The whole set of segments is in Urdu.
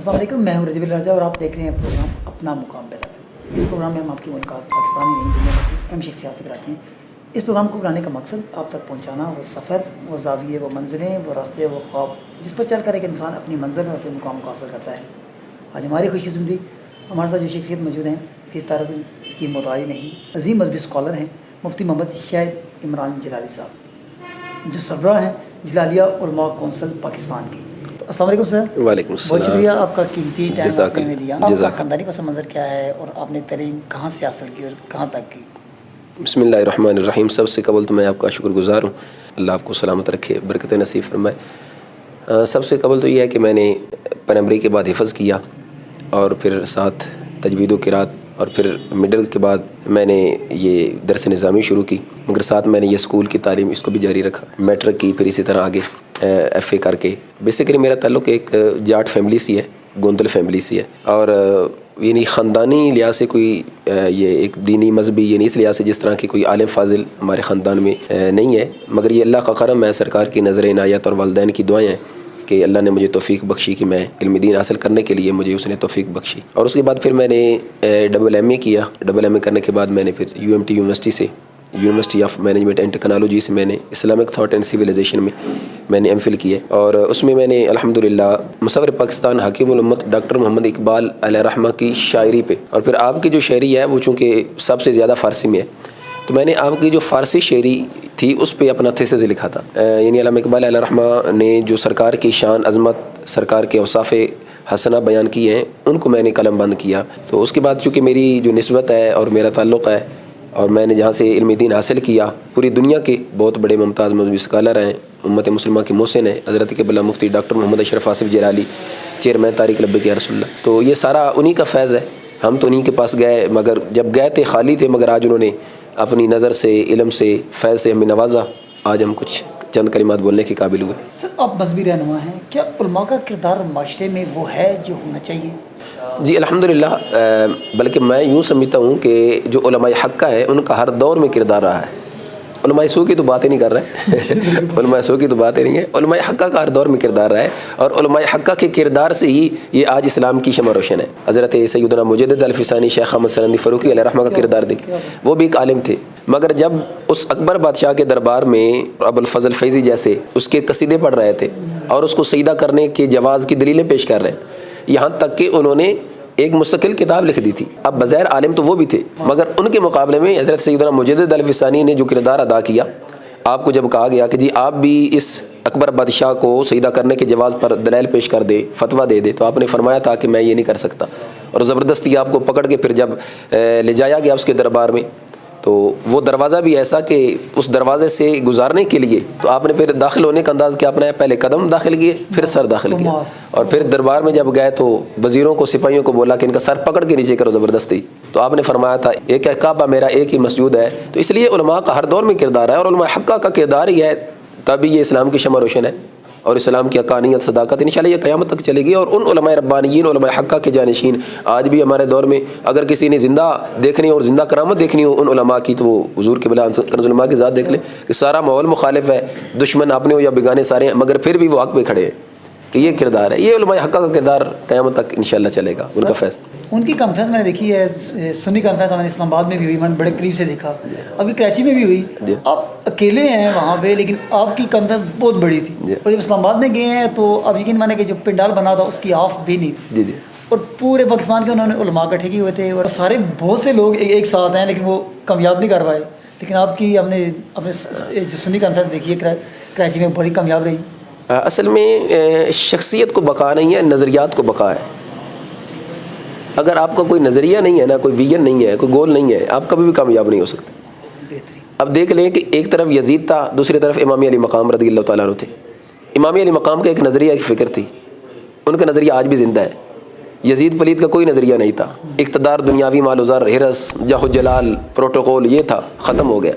السلام علیکم، میں ہوں رجب الرجا اور آپ دیکھ رہے ہیں پروگرام اپنا مقام پیدا کریں۔ اس پروگرام میں ہم آپ کی ملاقات پاکستانی نہیں دنیا کی اہم شخصیات سے کراتے ہیں۔ اس پروگرام کو بنانے کا مقصد آپ تک پہنچانا، وہ سفر، وہ زاویے، وہ منزلیں، وہ راستے، وہ خواب جس پر چل کر ایک انسان اپنی منزل اور اپنے مقام کو حاصل کرتا ہے۔ آج ہماری خوش قسمتی ہمارے ساتھ جو شخصیت موجود ہیں کس طرح کی محتاج نہیں، عظیم مذہبی اسکالر ہیں مفتی محمد شاہد عمران جلالی صاحب، جو سربراہ ہیں جلالیہ علماء کونسل پاکستان کی۔ السلام علیکم سر۔ وعلیکم السلام۔ بہت شکریہ آپ کا قیمتی ٹائم آپ نے دیا۔ آپ کا جزاک خاندانی پس منظر کیا ہے اور آپ نے تعلیم کہاں سے حاصل کی اور کہاں تک کی؟ بسم اللہ الرحمن الرحیم۔ سب سے قبل تو میں آپ کا شکر گزار ہوں، اللہ آپ کو سلامت رکھے، برکت نصیب فرمائے۔ سب سے قبل تو یہ ہے کہ میں نے پرائمری کے بعد حفظ کیا اور پھر ساتھ تجوید و قرات، اور پھر مڈل کے بعد میں نے یہ درس نظامی شروع کی، مگر ساتھ میں نے یہ اسکول کی تعلیم اس کو بھی جاری رکھا، میٹرک کی، پھر اسی طرح آگے ایف اے کر کے۔ بیسیکلی میرا تعلق ایک جاٹ فیملی سے ہے، گوندل فیملی سے ہے، اور یعنی خاندانی لحاظ سے کوئی یہ ایک دینی مذہبی یعنی اس لحاظ سے جس طرح کی کوئی عالم فاضل ہمارے خاندان میں نہیں ہے، مگر یہ اللہ کا کرم ہے، سرکار کی نظر عنایت اور والدین کی دعائیں ہیں کہ اللہ نے مجھے توفیق بخشی کہ میں علم دین حاصل کرنے کے لیے مجھے اس نے توفیق بخشی۔ اور اس کے بعد پھر میں نے ڈبل ایم اے کیا۔ ڈبل ایم اے کرنے کے بعد میں نے پھر یو ایم ٹی یونیورسٹی سے، university of management and technology سے میں نے اسلامک تھاٹ اینڈ سویلائزیشن میں نے ایم فل کی ہے، اور اس میں نے الحمدللہ مصور پاکستان حکیم الامت ڈاکٹر محمد اقبال علیہ رحمہ کی شاعری پہ، اور پھر آپ کی جو شاعری ہے وہ چونکہ سب سے زیادہ فارسی میں ہے، تو میں نے آپ کی جو فارسی شاعری تھی اس پہ اپنا تھیسس لکھا تھا۔ یعنی علامہ اقبال علیہ رحمہ نے جو سرکار کی شان عظمت، سرکار کے اوصاف حسنہ بیان کیے ہیں، ان کو میں نے قلم بند کیا۔ تو اس کے بعد چونکہ میری جو نسبت ہے اور میرا تعلق ہے، اور میں نے جہاں سے علم دین حاصل کیا، پوری دنیا کے بہت بڑے ممتاز مذہبی اسکالر ہیں، امت مسلمہ کے محسن ہیں، حضرت قبلہ مفتی ڈاکٹر محمد اشرف آصف جلالی، چیئرمین تحریک لبیک یا رسول اللہ، تو یہ سارا انہی کا فیض ہے۔ ہم تو انہی کے پاس گئے، مگر جب گئے تھے خالی تھے، مگر آج انہوں نے اپنی نظر سے، علم سے، فیض سے ہمیں نوازا، آج ہم کچھ چند کلمات بولنے کے قابل ہوئے۔ سر آپ مذہبی رہنما ہیں، کیا علماء کا کردار معاشرے میں وہ ہے جو ہونا چاہیے؟ جی الحمدللہ، بلکہ میں یوں سمجھتا ہوں کہ جو علماء حقہ ہے ان کا ہر دور میں کردار رہا ہے۔ علماء سو کی تو بات ہی نہیں کر رہے علماء سو کی تو بات ہی نہیں ہے، علماء حقہ کا ہر دور میں کردار رہا ہے، اور علماء حقہ کے کردار سے ہی یہ آج اسلام کی شمع روشن ہے۔ حضرت سیدنا مجدد الفسانی شیخ احمد سرندی فاروقی علیہ رحمہ کا کردار دیکھیں، وہ بھی ایک عالم تھے، مگر جب اس اکبر بادشاہ کے دربار میں ابوالفضل فیضی جیسے اس کے قصیدے پڑھ رہے تھے اور اس کو سجدہ کرنے کے جواز کی دلیلیں پیش کر رہے تھے، یہاں تک کہ انہوں نے ایک مستقل کتاب لکھ دی تھی۔ اب بظاہر عالم تو وہ بھی تھے، مگر ان کے مقابلے میں حضرت سیدنا مجدد الفسانی نے جو کردار ادا کیا، آپ کو جب کہا گیا کہ جی آپ بھی اس اکبر بادشاہ کو سجدہ کرنے کے جواز پر دلائل پیش کر دے، فتویٰ دے دے، تو آپ نے فرمایا تھا کہ میں یہ نہیں کر سکتا، اور زبردستی آپ کو پکڑ کے پھر جب لے جایا گیا اس کے دربار میں، تو وہ دروازہ بھی ایسا کہ اس دروازے سے گزارنے کے لیے تو آپ نے پھر داخل ہونے کا انداز کیا اپنا، پہلے قدم داخل کیے، پھر سر داخل کیا، اور پھر دربار میں جب گئے تو وزیروں کو، سپاہیوں کو بولا کہ ان کا سر پکڑ کے نیچے کرو زبردستی، تو آپ نے فرمایا تھا ایک ہے کعبہ میرا، ایک ہی مسجود ہے۔ تو اس لیے علماء کا ہر دور میں کردار ہے، اور علماء حقہ کا کردار ہی ہے تبھی یہ اسلام کی شمع روشن ہے، اور اسلام کی حقانیت، صداقت انشاءاللہ یہ قیامت تک چلے گی۔ اور ان علماء ربانیین، علماء حقہ کے جانشین آج بھی ہمارے دور میں اگر کسی نے زندہ دیکھنی اور زندہ کرامت دیکھنی ہو ان علماء کی، تو وہ حضور قبلہ کنز العلماء کی ذات دیکھ لیں کہ سارا ماحول مخالف ہے، دشمن اپنے ہو یا بیگانے سارے ہیں، مگر پھر بھی وہ حق پہ کھڑے ہیں، کہ یہ کردار ہے، یہ علماء حقہ کا کردار قیامت تک انشاءاللہ چلے گا، ان کا فیض۔ ان کی کانفرنس میں نے دیکھی ہے، سنی کانفرنس ہمارے اسلام آباد میں بھی ہوئی، میں نے بڑے قریب سے دیکھا، ابھی کراچی میں بھی ہوئی، آپ اکیلے ہیں وہاں پہ، لیکن آپ کی کانفرنس بہت بڑی تھی، اور جب اسلام آباد میں گئے ہیں تو اب یقین مانے کہ جو پنڈال بنا تھا اس کی ہاف بھی نہیں تھی، اور پورے پاکستان کے انہوں نے علماء اکٹھے کیے ہوئے تھے، اور سارے بہت سے لوگ ایک ساتھ ہیں، لیکن وہ کامیاب نہیں کر پائے، لیکن آپ کی ہم نے اپنے جو سنی کانفرنس دیکھی ہے کراچی میں بڑی کامیاب رہی۔ اصل میں شخصیت کو بقا نہیں ہے، نظریات کو بقا ہے۔ اگر آپ کا کوئی نظریہ نہیں ہے نا، کوئی ویژن نہیں ہے، کوئی گول نہیں ہے، آپ کبھی بھی کامیاب نہیں ہو سکتے۔ اب دیکھ لیں کہ ایک طرف یزید تھا، دوسری طرف امام علی مقام رضی اللہ تعالیٰ عنہ تھے۔ امام علی مقام کا ایک نظریہ، ایک فکر تھی، ان کا نظریہ آج بھی زندہ ہے۔ یزید پلید کا کوئی نظریہ نہیں تھا، اقتدار، دنیاوی مال و زر، ہرس، جاہ و جلال، پروٹوکول، یہ تھا، ختم ہو گیا۔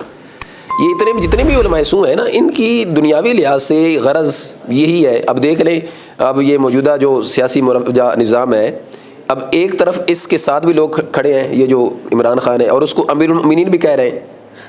یہ جتنے بھی علماء سو ہیں نا، ان کی دنیاوی لحاظ سے غرض یہی ہے۔ اب دیکھ لیں، اب یہ موجودہ جو سیاسی نظام ہے، اب ایک طرف اس کے ساتھ بھی لوگ کھڑے ہیں، یہ جو عمران خان ہے، اور اس کو امیر المؤمنین بھی کہہ رہے ہیں،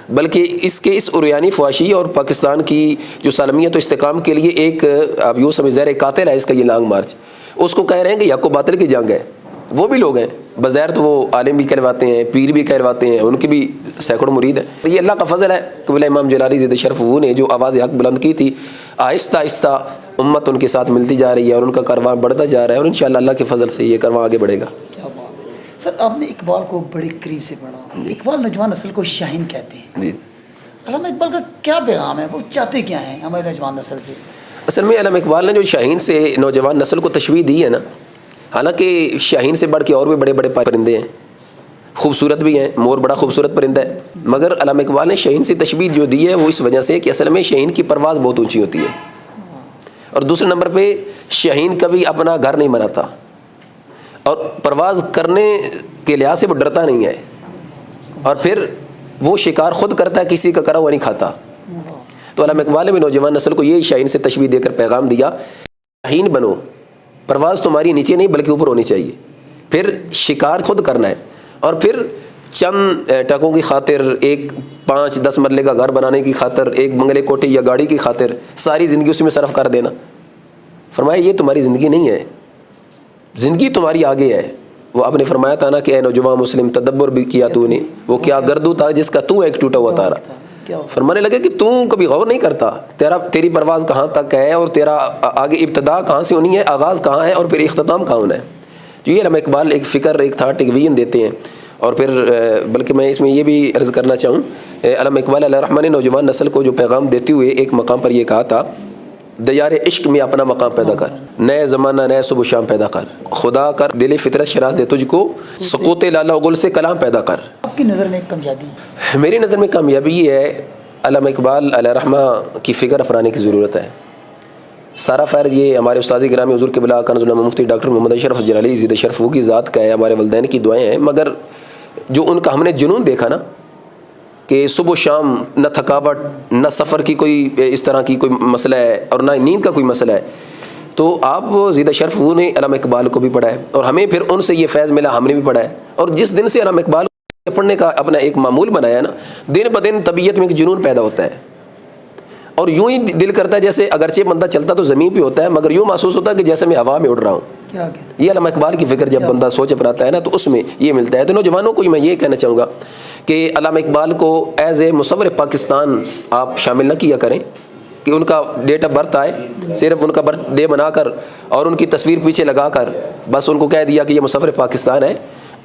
بلکہ اس کے اس عریانی فواشی اور پاکستان کی جو سالمیت و استحکام کے لیے ایک اب یوں سمجھ ظاہر قاتل ہے اس کا یہ لانگ مارچ۔ اس کو کہہ رہے ہیں کہ حق و باطل کی جنگ ہے. وہ بھی لوگ ہیں بظاہر تو وہ عالم بھی کہلواتے ہیں, پیر بھی کہلواتے ہیں, ان کی بھی سینکڑوں مرید ہیں. یہ اللہ کا فضل ہے کہ بلا امام جلالی زید شرف وہ نے جو آواز حق بلند کی تھی, آہستہ آہستہ امت ان کے ساتھ ملتی جا رہی ہے اور ان کا کارواں بڑھتا جا رہا ہے, اور انشاءاللہ اللہ کے فضل سے یہ کارواں آگے بڑھے گا. کیا بات ہے سر, آپ نے اقبال کو بڑے قریب سے پڑھا. اقبال نوجوان نسل کو شاہین کہتے ہیں. جی, علامہ اقبال کا کیا پیغام ہے, وہ چاہتے کیا ہیں ہمارے نوجوان نسل سے؟ اصل میں علامہ اقبال نے جو شاہین سے نوجوان نسل کو تشبیہ دی ہے نا, حالانکہ شاہین سے بڑھ کے اور بھی بڑے بڑے پرندے ہیں, خوبصورت بھی ہیں, مور بڑا خوبصورت پرندہ ہے, مگر علامہ اقبال نے شاہین سے تشبیہ جو دی ہے وہ اس وجہ سے کہ اصل میں شاہین کی پرواز بہت اونچی ہوتی ہے, اور دوسرے نمبر پہ شاہین کبھی اپنا گھر نہیں بناتا, اور پرواز کرنے کے لحاظ سے وہ ڈرتا نہیں ہے, اور پھر وہ شکار خود کرتا ہے, کسی کا کرا ہوا نہیں کھاتا. تو علامہ اقبال نے نوجوان نسل کو یہ شاہین سے تشبیہ دے کر پیغام دیا, شاہین بنو, پرواز تمہاری نیچے نہیں بلکہ اوپر ہونی چاہیے, پھر شکار خود کرنا ہے, اور پھر چند ٹکوں کی خاطر, ایک 5-10 مرلے کا گھر بنانے کی خاطر, ایک بنگلے کوٹھی یا گاڑی کی خاطر ساری زندگی اسی میں صرف کر دینا. فرمایا یہ تمہاری زندگی نہیں ہے, زندگی تمہاری آگے ہے. وہ آپ نے فرمایا تھا نا کہ اے نوجوان مسلم تدبر بھی کیا تو نے, وہ کیا گردو تھا جس کا تو ایک ٹوٹا ہوا تارا. فرمانے لگے کہ تو کبھی غور نہیں کرتا تیری پرواز کہاں تک ہے, اور تیرا آگے ابتدا کہاں سے ہونی ہے, آغاز کہاں ہے, اور پھر اختتام کہاں ہونا ہے. تو یہ علامہ اقبال ایک فکر, ایک تھاٹ, ایک ویژن دیتے ہیں. اور پھر بلکہ میں اس میں یہ بھی عرض کرنا چاہوں, علامہ اقبال علیہ الرحمہ نے نوجوان نسل کو جو پیغام دیتے ہوئے ایک مقام پر یہ کہا تھا, دیار عشق میں اپنا مقام پیدا کر, نئے زمانہ نئے صبح شام پیدا کر, خدا کر دل فطرت شراز دے تجھ کو, سقوط لالا غل سے کلام پیدا کر. آپ کی نظر میں کامیابی؟ میری نظر میں کامیابی یہ ہے, علامہ اقبال علیہ الرحمہ کی فکر اپنانے کی ضرورت ہے. سارا خیر یہ ہمارے استاذ گرامی حضور قبلہ کنز العلماء مفتی ڈاکٹر محمد اشرف جلالی زید شرف کی ذات کا ہے, ہمارے والدین کی دعائیں ہیں, مگر جو ان کا ہم نے جنون دیکھا نا کہ صبح و شام نہ تھکاوٹ, نہ سفر کی کوئی اس طرح کی کوئی مسئلہ ہے, اور نہ نیند کا کوئی مسئلہ ہے, تو آپ زید شرف نے علامہ اقبال کو بھی پڑھا ہے, اور ہمیں پھر ان سے یہ فیض ملا, ہم نے بھی پڑھا ہے. اور جس دن سے علامہ اقبال پڑھنے کا اپنا ایک معمول بنایا نا, دن بدن طبیعت میں ایک جنون پیدا ہوتا ہے, اور یوں ہی دل کرتا ہے جیسے اگرچہ بندہ چلتا تو زمین پہ ہوتا ہے, مگر یوں محسوس ہوتا ہے کہ جیسے میں ہوا میں اڑ رہا ہوں. یہ علامہ اقبال کی فکر جب بندہ سوچ اپناتا ہے نا, تو اس میں یہ ملتا ہے. تو نوجوانوں کو میں یہ کہنا چاہوں گا کہ علامہ اقبال کو ایز اے مصور پاکستان آپ شامل نہ کیا کریں, کہ ان کا ڈیٹ آف برتھ آئے, صرف ان کا برتھ ڈے بنا کر اور ان کی تصویر پیچھے لگا کر بس ان کو کہہ دیا کہ یہ مصور پاکستان ہے.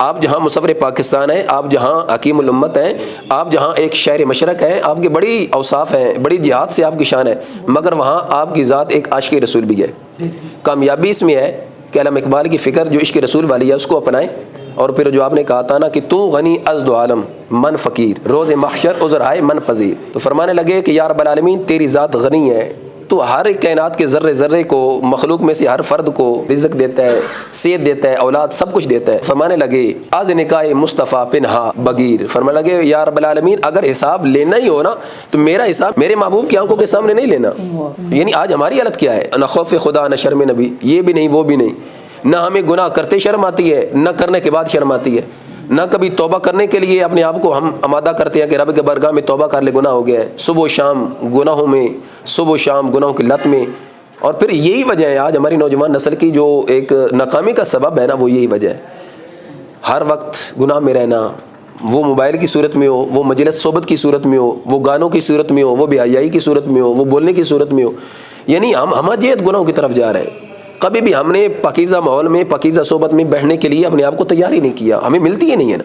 آپ جہاں مصور پاکستان ہیں, آپ جہاں حکیم الامت ہیں, آپ جہاں ایک شاعر مشرق ہیں, آپ کے بڑی اوصاف ہیں, بڑی جہاد سے آپ کی شان ہے, مگر وہاں آپ کی ذات ایک عاشق رسول بھی ہے. کامیابی اس میں ہے کہ علامہ اقبال کی فکر جو عشق رسول والی ہے اس کو اپنائیں. اور پھر جو آپ نے کہا تھا نا کہ تو غنی از دو عالم من فقیر, روز محشر عذر آئے من پذیر, تو فرمانے لگے کہ یا رب العالمین تیری ذات غنی ہے, تو ہر ایک کائنات کے ذرے ذرے کو, مخلوق میں سے ہر فرد کو رزق دیتا ہے, صحت دیتا ہے, اولاد سب کچھ دیتا ہے. فرمانے لگے آز نکائے مصطفیٰ پنہا بگیر, فرمانے لگے یا رب العالمین اگر حساب لینا ہی ہو نا تو میرا حساب میرے محبوب کی آنکھوں کے سامنے نہیں لینا. یعنی آج ہماری حالت کیا ہے, نہ خوف خدا نہ شرم نبی, یہ بھی نہیں وہ بھی نہیں, نہ ہمیں گناہ کرتے شرم آتی ہے, نہ کرنے کے بعد شرم آتی ہے, نہ کبھی توبہ کرنے کے لیے اپنے آپ کو ہم آمادہ کرتے ہیں کہ رب کے برگاہ میں توبہ کر لے, گناہ ہو گیا ہے, صبح و شام گناہوں میں, صبح و شام گناہوں کی لت میں. اور پھر یہی وجہ ہے آج ہماری نوجوان نسل کی جو ایک ناکامی کا سبب ہے نا, وہ یہی وجہ ہے, ہر وقت گناہ میں رہنا, وہ موبائل کی صورت میں ہو, وہ مجلس صحبت کی صورت میں ہو, وہ گانوں کی صورت میں ہو, وہ بے حیائی کی صورت میں ہو, وہ بولنے کی صورت میں ہو. یعنی ہم ہماجیت گناہوں کی طرف جا رہے ہیں. کبھی بھی ہم نے پاکیزہ ماحول میں, پاکیزہ صحبت میں بیٹھنے کے لیے اپنے آپ کو تیار ہی نہیں کیا, ہمیں ملتی ہی نہیں ہے نا,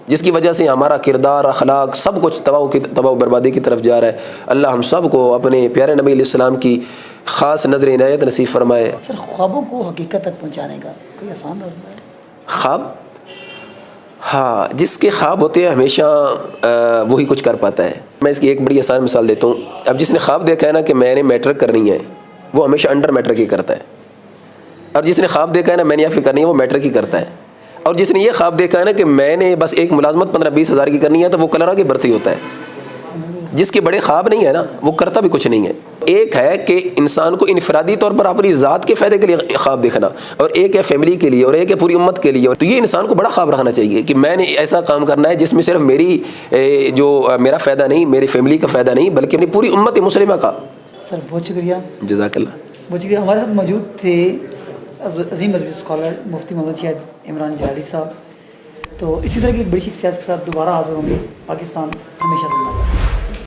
جس کی وجہ سے ہمارا کردار, اخلاق سب کچھ تباہ و بربادی کی طرف جا رہا ہے. اللہ ہم سب کو اپنے پیارے نبی علیہ السلام کی خاص نظر عنایت نصیب فرمائے. سر خوابوں کو حقیقت تک پہنچانے کا کوئی آسان راستہ ہے؟ خواب, ہاں, جس کے خواب ہوتے ہیں ہمیشہ وہی کچھ کر پاتا ہے. میں اس کی ایک بڑی آسان مثال دیتا ہوں. اب جس نے خواب دیکھا ہے نا کہ میں نے میٹرک کرنی ہے, وہ ہمیشہ انڈر میٹرک ہی کرتا ہے. اور جس نے خواب دیکھا ہے نا میں نے یہ فکر نہیں ہے, وہ میٹرک ہی کرتا ہے. اور جس نے یہ خواب دیکھا ہے نا کہ میں نے بس ایک ملازمت 15-20 ہزار کی کرنی ہے, تو وہ کلرا کی بھرتی ہوتا ہے. جس کے بڑے خواب نہیں ہے نا وہ کرتا بھی کچھ نہیں ہے. ایک ہے کہ انسان کو انفرادی طور پر اپنی ذات کے فائدے کے لیے خواب دیکھنا, اور ایک ہے فیملی کے لیے, اور ایک ہے پوری امت کے لیے. تو یہ انسان کو بڑا خواب رکھنا چاہیے کہ میں نے ایسا کام کرنا ہے جس میں صرف میری جو میرا فائدہ نہیں, میری فیملی کا فائدہ نہیں, بلکہ اپنی پوری امت مسلمہ کا. سر بہت شکریہ, جزاک اللہ. بہت شکریہ. ہمارے ساتھ موجود تھے عظیم مذہبی اسکالر مفتی محمد شاہد عمران جلالی صاحب. تو اسی طرح کی ایک بڑی شخصیات کے ساتھ دوبارہ حاضر ہوں گے. پاکستان ہمیشہ زندہ باد.